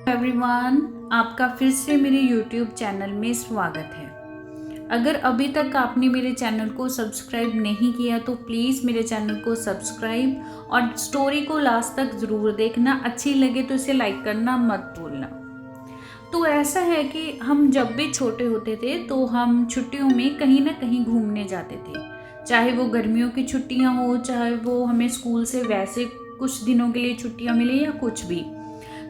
Everyone, आपका फिर से मेरे YouTube चैनल में स्वागत है। अगर अभी तक आपने मेरे चैनल को सब्सक्राइब नहीं किया तो प्लीज़ मेरे चैनल को सब्सक्राइब और स्टोरी को लास्ट तक ज़रूर देखना। अच्छी लगे तो इसे लाइक करना मत भूलना। तो ऐसा है कि हम जब भी छोटे होते थे तो हम छुट्टियों में कहीं ना कहीं घूमने जाते थे, चाहे वो गर्मियों की छुट्टियां हो, चाहे वो हमें स्कूल से वैसे कुछ दिनों के लिए छुट्टियां मिले या कुछ भी।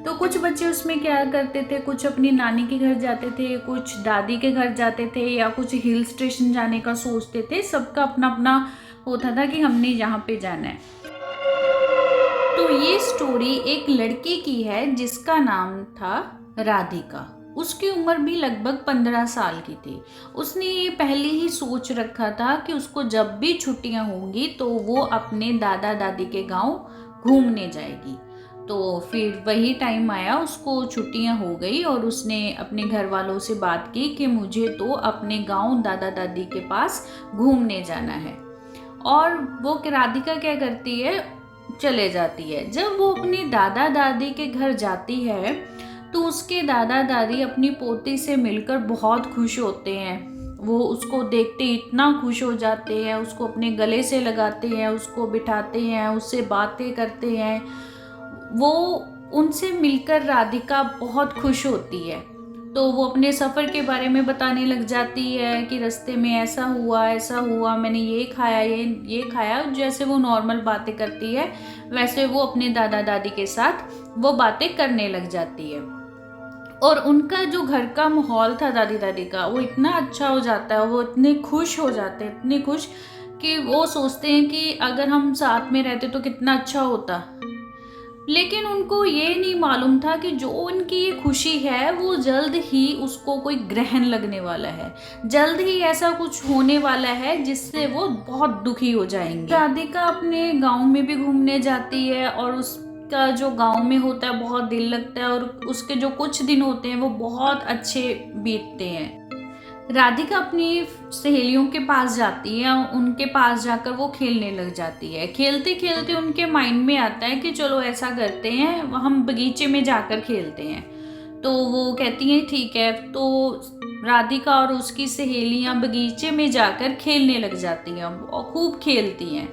तो कुछ बच्चे उसमें क्या करते थे, कुछ अपनी नानी के घर जाते थे, कुछ दादी के घर जाते थे या कुछ हिल स्टेशन जाने का सोचते थे। सबका अपना अपना होता था कि हमने यहाँ पे जाना है। तो ये स्टोरी एक लड़की की है जिसका नाम था राधिका। उसकी उम्र भी लगभग 15 साल की थी। उसने ये पहले ही सोच रखा था कि उसको जब भी छुट्टियां होंगी तो वो अपने दादा दादी के गांव घूमने जाएगी। तो फिर वही टाइम आया, उसको छुट्टियां हो गई और उसने अपने घर वालों से बात की कि मुझे तो अपने गांव दादा दादी के पास घूमने जाना है। और वो राधिका क्या करती है, चले जाती है। जब वो अपनी दादा दादी के घर जाती है तो उसके दादा दादी अपनी पोती से मिलकर बहुत खुश होते हैं। वो उसको देखते इतना खुश हो जाते हैं, उसको अपने गले से लगाते हैं, उसको बिठाते हैं, उससे बातें करते हैं। वो उनसे मिलकर राधिका बहुत खुश होती है। तो वो अपने सफ़र के बारे में बताने लग जाती है कि रास्ते में ऐसा हुआ, मैंने ये खाया, ये खाया। जैसे वो नॉर्मल बातें करती है वैसे वो अपने दादा दादी के साथ वो बातें करने लग जाती है। और उनका जो घर का माहौल था दादी दादी का, वो इतना अच्छा हो जाता है, वो इतने खुश हो जाते हैं, इतने खुश कि वो सोचते हैं कि अगर हम साथ में रहते तो कितना अच्छा होता। लेकिन उनको ये नहीं मालूम था कि जो उनकी ये खुशी है वो जल्द ही उसको कोई ग्रहण लगने वाला है, जल्द ही ऐसा कुछ होने वाला है जिससे वो बहुत दुखी हो जाएंगे। राधिका अपने गांव में भी घूमने जाती है और उसका जो गांव में होता है बहुत दिल लगता है और उसके जो कुछ दिन होते हैं वो बहुत अच्छे बीतते हैं। राधिका अपनी सहेलियों के पास जाती है, उनके पास जाकर वो खेलने लग जाती है। खेलते खेलते उनके माइंड में आता है कि चलो ऐसा करते हैं, हम बगीचे में जाकर खेलते हैं। तो वो कहती हैं ठीक है। तो राधिका और उसकी सहेलियां बगीचे में जाकर खेलने लग जाती हैं और खूब खेलती हैं।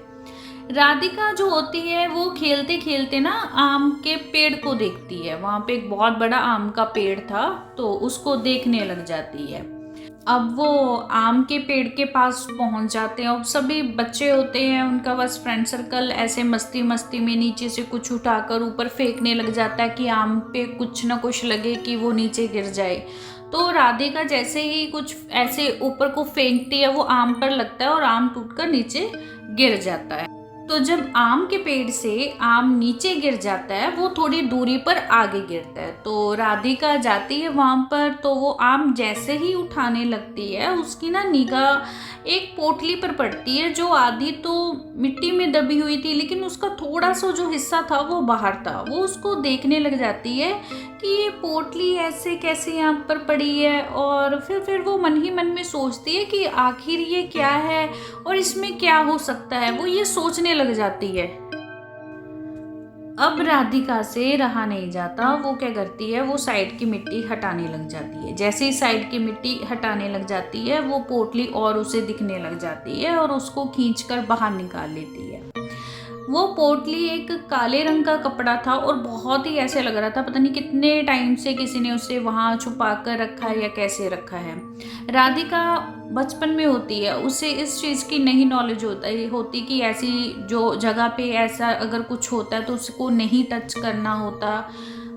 राधिका जो होती है वो खेलते खेलते ना आम के पेड़ को देखती है। वहां पे एक बहुत बड़ा आम का पेड़ था तो उसको देखने लग जाती है। अब वो आम के पेड़ के पास पहुंच जाते हैं और सभी बच्चे होते हैं, उनका बस फ्रेंड सर्कल ऐसे मस्ती मस्ती में नीचे से कुछ उठाकर ऊपर फेंकने लग जाता है कि आम पे कुछ ना कुछ लगे कि वो नीचे गिर जाए। तो राधिका जैसे ही कुछ ऐसे ऊपर को फेंकती है वो आम पर लगता है और आम टूटकर नीचे गिर जाता है। तो जब आम के पेड़ से आम नीचे गिर जाता है वो थोड़ी दूरी पर आगे गिरता है। तो राधिका जाती है वहां पर, तो वो आम जैसे ही उठाने लगती है उसकी ना निगाह एक पोटली पर पड़ती है जो आधी तो मिट्टी में दबी हुई थी लेकिन उसका थोड़ा सा जो हिस्सा था वो बाहर था। वो उसको देखने लग जाती है कि ये पोटली ऐसे कैसे यहाँ पर पड़ी है। और फिर वो मन ही मन में सोचती है कि आखिर ये क्या है और इसमें क्या हो सकता है, वो ये सोचने लग जाती है। अब राधिका से रहा नहीं जाता, वो क्या करती है, वो साइड की मिट्टी हटाने लग जाती है। जैसे ही साइड की मिट्टी हटाने लग जाती है वो पोटली और उसे दिखने लग जाती है और उसको खींचकर बाहर निकाल लेती है। वो पोटली एक काले रंग का कपड़ा था और बहुत ही ऐसे लग रहा था पता नहीं कितने टाइम से किसी ने उसे वहां छुपा कर रखा है या कैसे रखा है। राधिका बचपन में होती है, उसे इस चीज़ की नहीं नॉलेज होती कि ऐसी जो जगह पे ऐसा अगर कुछ होता है तो उसको नहीं टच करना होता।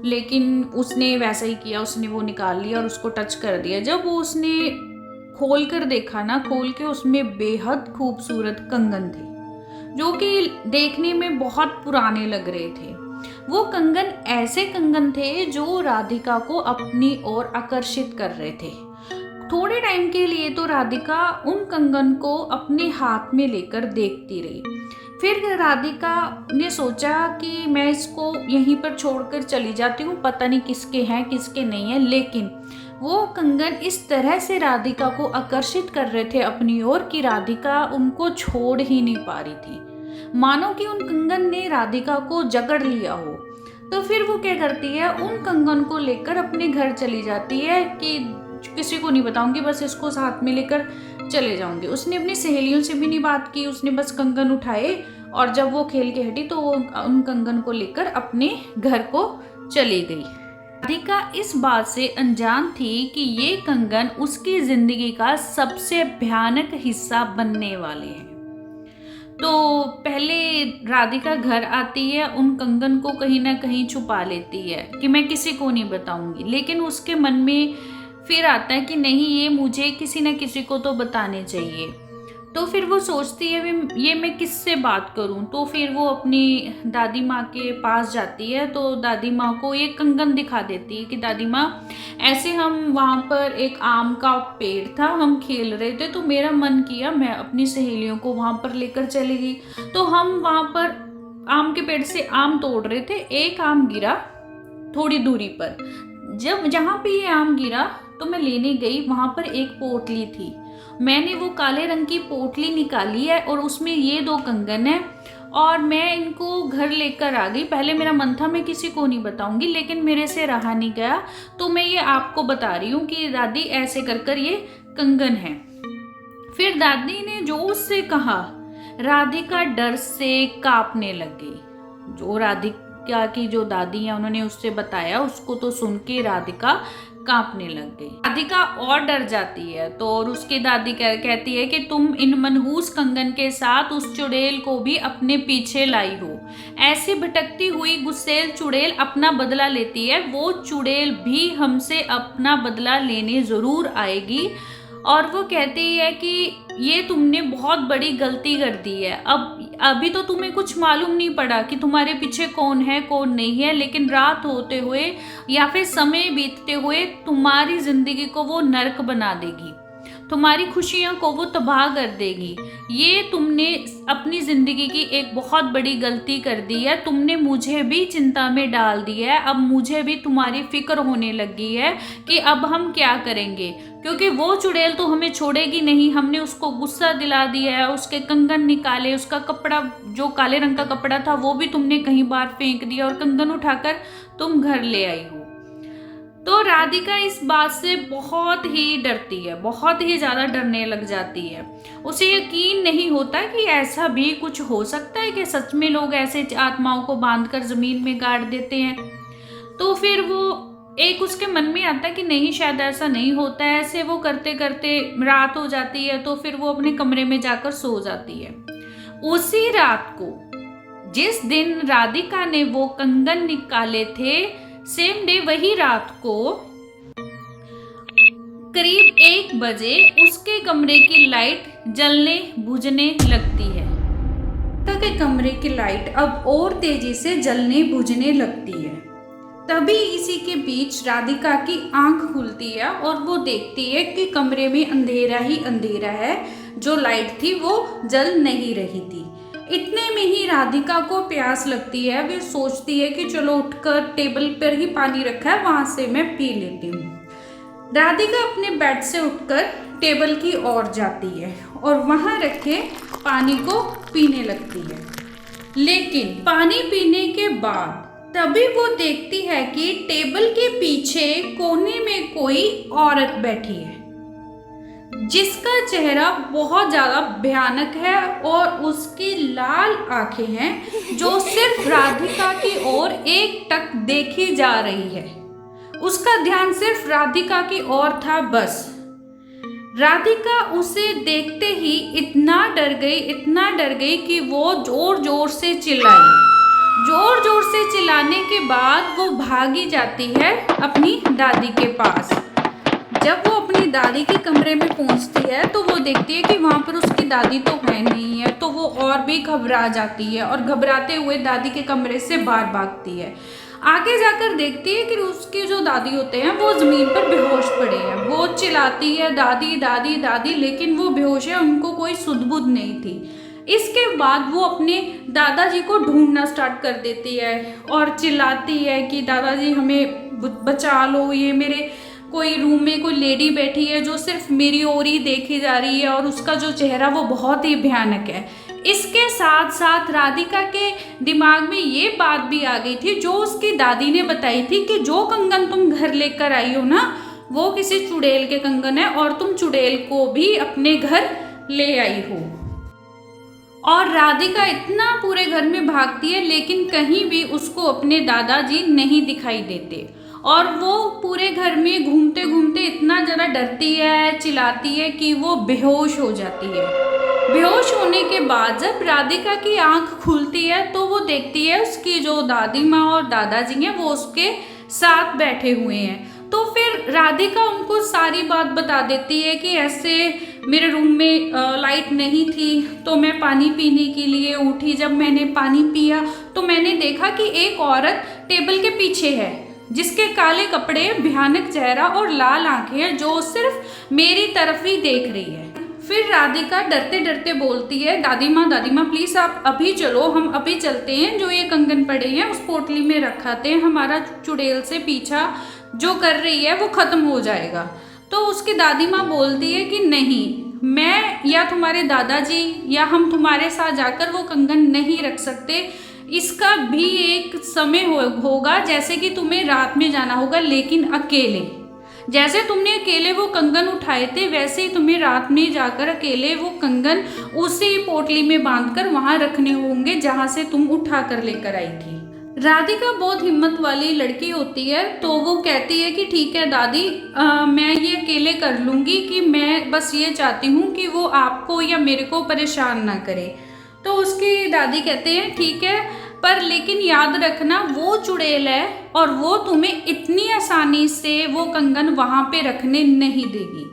लेकिन उसने वैसा ही किया, उसने वो निकाल लिया और उसको टच कर दिया। जब वो उसने खोल कर देखा ना, खोल के उसमें बेहद खूबसूरत कंगन थे जो कि देखने में बहुत पुराने लग रहे थे। वो कंगन ऐसे कंगन थे जो राधिका को अपनी ओर आकर्षित कर रहे थे। थोड़े टाइम के लिए तो राधिका उन कंगन को अपने हाथ में लेकर देखती रही। फिर राधिका ने सोचा कि मैं इसको यहीं पर छोड़कर चली जाती हूँ, पता नहीं किसके हैं किसके नहीं है। लेकिन वो कंगन इस तरह से राधिका को आकर्षित कर रहे थे अपनी ओर कि राधिका उनको छोड़ ही नहीं पा रही थी, मानो कि उन कंगन ने राधिका को जकड़ लिया हो। तो फिर वो क्या करती है, उन कंगन को लेकर अपने घर चली जाती है कि किसी को नहीं बताऊंगी, बस इसको साथ में लेकर चले जाऊंगी। उसने अपनी सहेलियों से भी नहीं बात की, उसने बस कंगन उठाए और जब वो खेल के हटी तो वो उन कंगन को लेकर अपने घर को चली गई। राधिका इस बात से अनजान थी कि ये कंगन उसकी जिंदगी का सबसे भयानक हिस्सा बनने वाले हैं। तो पहले राधिका घर आती है, उन कंगन को कहीं ना कहीं छुपा लेती है कि मैं किसी को नहीं बताऊंगी, लेकिन उसके मन में फिर आता है कि नहीं, ये मुझे किसी न किसी को तो बताने चाहिए। तो फिर वो सोचती है ये मैं किससे बात करूं। तो फिर वो अपनी दादी माँ के पास जाती है, तो दादी माँ को ये कंगन दिखा देती है कि दादी माँ, ऐसे हम वहाँ पर एक आम का पेड़ था, हम खेल रहे थे, तो मेरा मन किया मैं अपनी सहेलियों को वहाँ पर लेकर चली गई। तो हम वहाँ पर आम के पेड़ से आम तोड़ रहे थे, एक आम गिरा थोड़ी दूरी पर, जब जहाँ पे ये आम गिरा तो मैं लेने गई, वहाँ पर एक पोटली थी, मैंने वो काले रंग की पोटली निकाली है और उसमें ये 2 कंगन है और मैं इनको घर लेकर आ गई। पहले मेरा मन था मैं किसी को नहीं बताऊंगी, लेकिन मेरे से रहा नहीं गया, तो मैं ये आपको बता रही हूँ कि दादी ऐसे कर कर ये कंगन है। फिर दादी ने जो उससे कहा, राधिका डर से कांपने लगी। जो राधिका की जो दादी है उन्होंने उससे बताया, उसको तो सुन के राधिका कांपने लग गई। राधिका और डर जाती है तो और उसकी दादी कहती है कि तुम इन मनहूस कंगन के साथ उस चुड़ैल को भी अपने पीछे लाई हो। ऐसी भटकती हुई गुस्सैल चुड़ैल अपना बदला लेती है, वो चुड़ैल भी हमसे अपना बदला लेने जरूर आएगी। और वो कहती है कि ये तुमने बहुत बड़ी गलती कर दी है, अभी तो तुम्हें कुछ मालूम नहीं पड़ा कि तुम्हारे पीछे कौन है कौन नहीं है, लेकिन रात होते हुए या फिर समय बीतते हुए तुम्हारी जिंदगी को वो नरक बना देगी, तुम्हारी खुशियों को वो तबाह कर देगी। ये तुमने अपनी जिंदगी की एक बहुत बड़ी गलती कर दी है, तुमने मुझे भी चिंता में डाल दिया है, अब मुझे भी तुम्हारी फिक्र होने लगी है कि अब हम क्या करेंगे, क्योंकि वो चुड़ैल तो हमें छोड़ेगी नहीं। हमने उसको गुस्सा दिला दिया है, उसके कंगन निकाले, उसका कपड़ा जो काले रंग का कपड़ा था वो भी तुमने कहीं बाहर फेंक दिया और कंगन उठाकर तुम घर ले आई हो। तो राधिका इस बात से बहुत ही डरती है, बहुत ही ज़्यादा डरने लग जाती है। उसे यकीन नहीं होता कि ऐसा भी कुछ हो सकता है कि सच में लोग ऐसे आत्माओं को बांधकर ज़मीन में गाड़ देते हैं। तो फिर वो एक उसके मन में आता है कि नहीं, शायद ऐसा नहीं होता है। ऐसे वो करते करते रात हो जाती है, तो फिर वो अपने कमरे में जाकर सो जाती है। उसी रात को जिस दिन राधिका ने वो कंगन निकाले थे, सेम डे वही रात को करीब 1 बजे उसके कमरे की लाइट जलने बुझने लगती है। के कमरे की लाइट अब और तेजी से जलने बुझने लगती है। तभी इसी के बीच राधिका की आंख खुलती है और वो देखती है कि कमरे में अंधेरा ही अंधेरा है, जो लाइट थी वो जल नहीं रही थी। इतने में ही राधिका को प्यास लगती है। वे सोचती है कि चलो उठकर टेबल पर ही पानी रखा है, वहां से मैं पी लेती हूँ। राधिका अपने बेड से उठकर टेबल की ओर जाती है और वहां रखे पानी को पीने लगती है। लेकिन पानी पीने के बाद तभी वो देखती है कि टेबल के पीछे कोने में कोई औरत बैठी है, जिसका चेहरा बहुत ज्यादा भयानक है और उसकी लाल आंखें हैं जो सिर्फ राधिका की ओर एकटक देखी जा रही है। उसका ध्यान सिर्फ राधिका की ओर था बस। राधिका उसे देखते ही इतना डर गई कि वो जोर जोर से चिल्लाई। जोर जोर से चिल्लाने के बाद वो भागी जाती है अपनी दादी के पास। जब वो अपनी दादी के कमरे में पहुंचती है तो वो देखती है कि वहाँ पर उसकी दादी तो है नहीं है, तो वो और भी घबरा जाती है और घबराते हुए दादी के कमरे से बाहर भागती है। आगे जाकर देखती है कि उसके जो दादी होते हैं वो ज़मीन पर बेहोश पड़े हैं। वो चिल्लाती है दादी दादी दादी, लेकिन वो बेहोश है, उनको कोई सुध-बुध नहीं थी। इसके बाद वो अपने दादाजी को ढूंढना स्टार्ट कर देती है और चिल्लाती है कि दादाजी हमें बचा लो, ये मेरे कोई रूम में कोई लेडी बैठी है जो सिर्फ मेरी ओर ही देखी जा रही है और उसका जो चेहरा वो बहुत ही भयानक है। इसके साथ साथ राधिका के दिमाग में ये बात भी आ गई थी जो उसकी दादी ने बताई थी कि जो कंगन तुम घर लेकर आई हो ना, वो किसी चुड़ैल के कंगन है और तुम चुड़ैल को भी अपने घर ले आई हो। और राधिका इतना पूरे घर में भागती है लेकिन कहीं भी उसको अपने दादाजी नहीं दिखाई देते और वो पूरे घर में घूमते घूमते इतना ज़्यादा डरती है, चिल्लाती है कि वो बेहोश हो जाती है। बेहोश होने के बाद जब राधिका की आंख खुलती है तो वो देखती है उसकी जो दादी माँ और दादाजी हैं वो उसके साथ बैठे हुए हैं। तो फिर राधिका उनको सारी बात बता देती है कि ऐसे मेरे रूम में लाइट नहीं थी तो मैं पानी पीने के लिए उठी। जब मैंने पानी पिया तो मैंने देखा कि एक औरत टेबल के पीछे है जिसके काले कपड़े, भयानक चेहरा और लाल आंखें हैं जो सिर्फ मेरी तरफ ही देख रही है। फिर राधिका डरते डरते बोलती है, दादी माँ प्लीज़ आप अभी चलो, हम अभी चलते हैं, जो ये कंगन पड़े हैं उस पोटली में रखाते हैं, हमारा चुड़ैल से पीछा जो कर रही है वो ख़त्म हो जाएगा। तो उसकी दादी माँ बोलती है कि नहीं, मैं या तुम्हारे दादाजी या हम तुम्हारे साथ जाकर वो कंगन नहीं रख सकते, इसका भी एक समय होगा, जैसे कि तुम्हें रात में जाना होगा लेकिन अकेले। जैसे तुमने अकेले वो कंगन उठाए थे वैसे ही तुम्हें रात में जाकर अकेले वो कंगन उसी पोटली में बांधकर वहां रखने होंगे जहां से तुम उठा कर लेकर आई थी। राधिका बहुत हिम्मत वाली लड़की होती है तो वो कहती है कि ठीक है दादी, मैं ये अकेले कर लूँगी, कि मैं बस ये चाहती हूँ कि वो आपको या मेरे को परेशान ना करे। तो उसकी दादी कहते हैं ठीक है, पर लेकिन याद रखना वो चुड़ैल है और वो तुम्हें इतनी आसानी से वो कंगन वहाँ पे रखने नहीं देगी।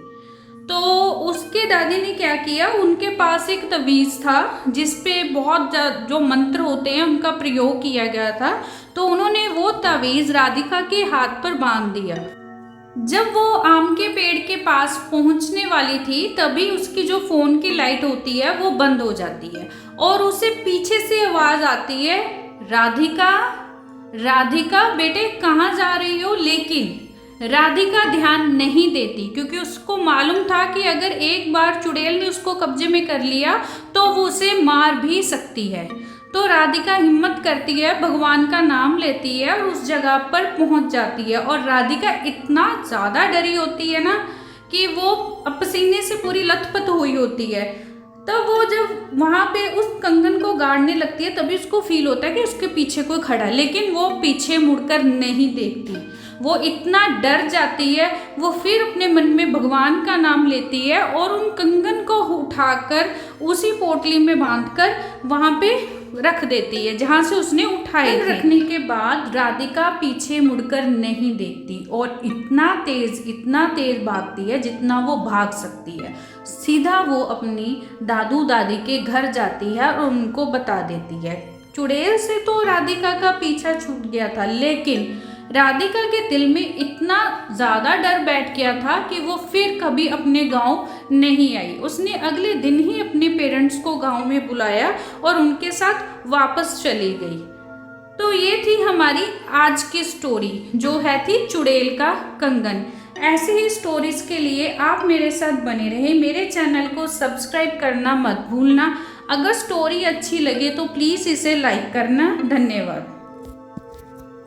तो उसके दादी ने क्या किया, उनके पास एक तवीज़ था जिस पे बहुत जो मंत्र होते हैं उनका प्रयोग किया गया था। तो उन्होंने वो तवीज़ राधिका के हाथ पर बांध दिया। जब वो आम के पेड़ के पास पहुंचने वाली थी तभी उसकी जो फ़ोन की लाइट होती है वो बंद हो जाती है और उसे पीछे से आवाज़ आती है, राधिका राधिका बेटे कहाँ जा रही हो। लेकिन राधिका ध्यान नहीं देती क्योंकि उसको मालूम था कि अगर एक बार चुड़ैल ने उसको कब्जे में कर लिया तो वो उसे मार भी सकती है। तो राधिका हिम्मत करती है, भगवान का नाम लेती है और उस जगह पर पहुंच जाती है। और राधिका इतना ज़्यादा डरी होती है ना कि वो पसीने से पूरी लथपथ हुई होती है। तब वो जब वहाँ पे उस कंगन को गाड़ने लगती है तभी उसको फील होता है कि उसके पीछे कोई खड़ा है, लेकिन वो पीछे मुड़कर नहीं देखती। वो इतना डर जाती है, वो फिर अपने मन में भगवान का नाम लेती है और उन कंगन को उठाकर उसी पोटली में बांधकर वहाँ पे रख देती है जहाँ से उसने उठाए थे। रखने के बाद राधिका पीछे मुड़कर नहीं देखती और इतना तेज भागती है जितना वो भाग सकती है। सीधा वो अपनी दादू दादी के घर जाती है और उनको बता देती है। चुड़ैल से तो राधिका का पीछा छूट गया था, लेकिन राधिका के दिल में इतना ज़्यादा डर बैठ गया था कि वो फिर कभी अपने गांव नहीं आई। उसने अगले दिन ही अपने पेरेंट्स को गांव में बुलाया और उनके साथ वापस चली गई। तो ये थी हमारी आज की स्टोरी जो है थी चुड़ैल का कंगन। ऐसी ही स्टोरीज के लिए आप मेरे साथ बने रहे, मेरे चैनल को सब्सक्राइब करना मत भूलना। अगर स्टोरी अच्छी लगे तो प्लीज़ इसे लाइक करना। धन्यवाद।